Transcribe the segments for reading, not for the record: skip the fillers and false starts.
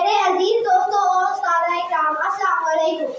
میرے عزیز دوستوں اور استاد اکرام، السلام علیکم۔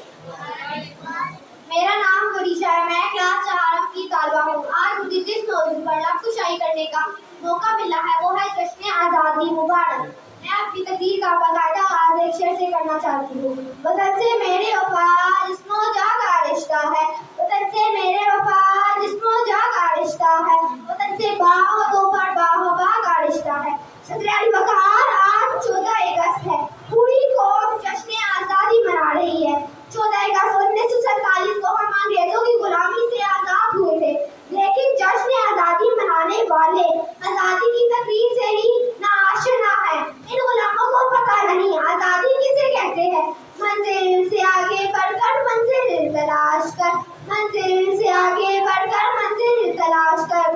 میرا نام گریشا ہے، میں کلاس 4 کی طالبہ ہوں۔ آج مجھے جس موضوع پر لفظ شائع کرنے کا موقع ملا ہے وہ ہے جشن آزادی مبارک۔ میں اپنی تقریر کا باقاعدہ آغاز ایک شعر سے کرنا چاہتی ہوں۔ وطن سے میرے وفا جسم و جاں کا رشتہ ہے، وطن سے میرے وفا جسم و جاں کا رشتہ ہے، وطن سے باہ و دو پر باہ و باہ کا رشتہ ہے۔ صدر الوقار آج 14 اگست ہے، پوری قوم جشن آزادی منا رہی ہے۔ 14 اگست 1947 کو ہم انگریزوں کی غلامی سے آزاد ہوئے تھے، لیکن جشن آزادی منانے والے آزادی کی تقریب سے ہی ناآشنا ہیں۔ ان غلاموں کو پتہ نہیں آزادی کسے کہتے ہیں۔ منزل سے آگے بڑھ کر منزل تلاش کر، منزل سے آگے بڑھ کر منزل تلاش کر،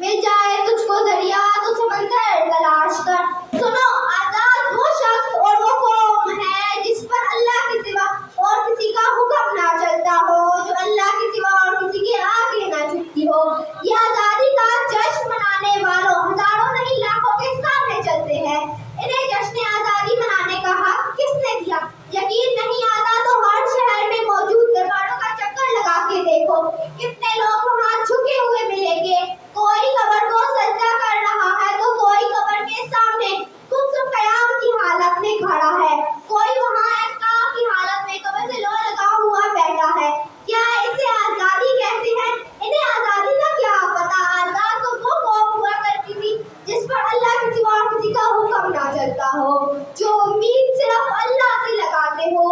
مل جائے تجھ کو دریا تو سمندر تلاش کر۔ سنو، آزاد وہ شخص اور وہ قوم ہے جس پر اللہ کے سوا اور کسی کا حکم نہ چلتا ہو، جو اللہ کے سوا اور کسی کے آگے نہ جھکتی ہو۔ یہ آزادی کا جشن منانے والوں ہزاروں نہیں لاکھوں کے سامنے چلتے ہیں۔ انہیں جشن آزادی منانے کا حق کس نے دیا؟ یقین نہیں آتا تو ہر شہر میں موجود درباروں کا چکر لگا کے دیکھو، کتنے لوگ وہاں جھکے ہوئے ملیں گے۔ کوئی قبر کو سجدہ کر رہا ہے تو کوئی قبر کے سامنے قبض قیام کی حالت میں کھڑا ہے، کوئی وہاں اعتکاف کی حالت میں قبر سے لو لگا ہوا بیٹھا ہے۔ کیا اسے آزادی کہتے ہیں؟ انہیں آزادی کا کیا پتا؟ آزاد تو وہ قوم ہوا کرتی تھی جس پر اللہ کے سوا اور کسی کا حکم نہ چلتا ہو، جو امید صرف اللہ سے لگاتے ہو۔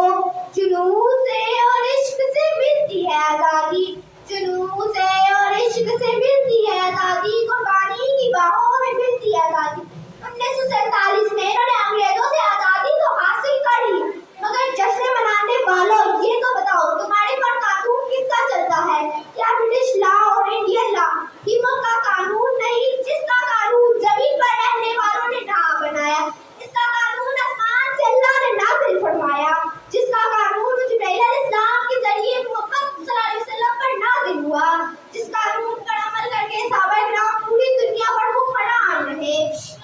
جنون سے اور عشق سے ملتی ہے آزادی، جنون سے اور عشق سے ملتی ہے آزادی، قربانی کی باہوں میں ملتی ہے آزادی۔ 1947 میں انہوں نے انگریزوں سے آزادی تو حاصل کر لی، مگر جشن منانے والوں یہ تو بتاؤ تمہارے پر قانون کس کا چلتا ہے؟ کیا برٹش لا اور انڈین لا حکیموں کا قانون نہیں، جس کا قانون زمین پر رہنے والوں نے نہ بنایا، اس کا قانون آسمان سے اللہ نے نازل فرمایا، جس کا قانون جبرائیل علیہ السلام کے ذریعے محمد صلی اللہ علیہ وسلم پر نازل ہوا، جس قانون پر عمل کر کے صحابہ کرام پوری دنیا پر حکمران رہے۔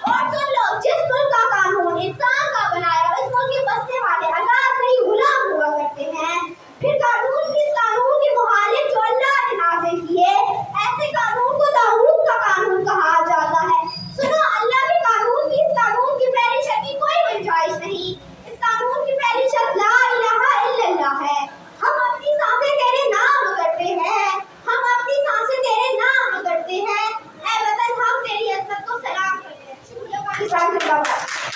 اور سن لو، جس ملک کا قانون انسان کا بنایا اس ملک کے بسنے والے آزاد نہیں غلام ہوا کرتے ہیں۔ پھر قانون کس قانون کے مخالف جو اللہ نے نازل کیے؟ ایسے قانون کو طاغوت کا قانون کہا جاتا ہے۔ سنو، اللہ کے قانون کی اس قانون کی پہلی شرط کی کوئی گنجائش نہیں۔ اس قانون کی پہلی شرط لا الہ الا اللہ ہے۔ ہم اپنی سانسیں تیرے نام کرتے ہیں، ہم اپنی سانسیں تیرے نام کرتے ہیں، اے وطن ہم تیری عظمت کو سلام کرتے ہیں۔ شکریہ پاکستان زندہ باد۔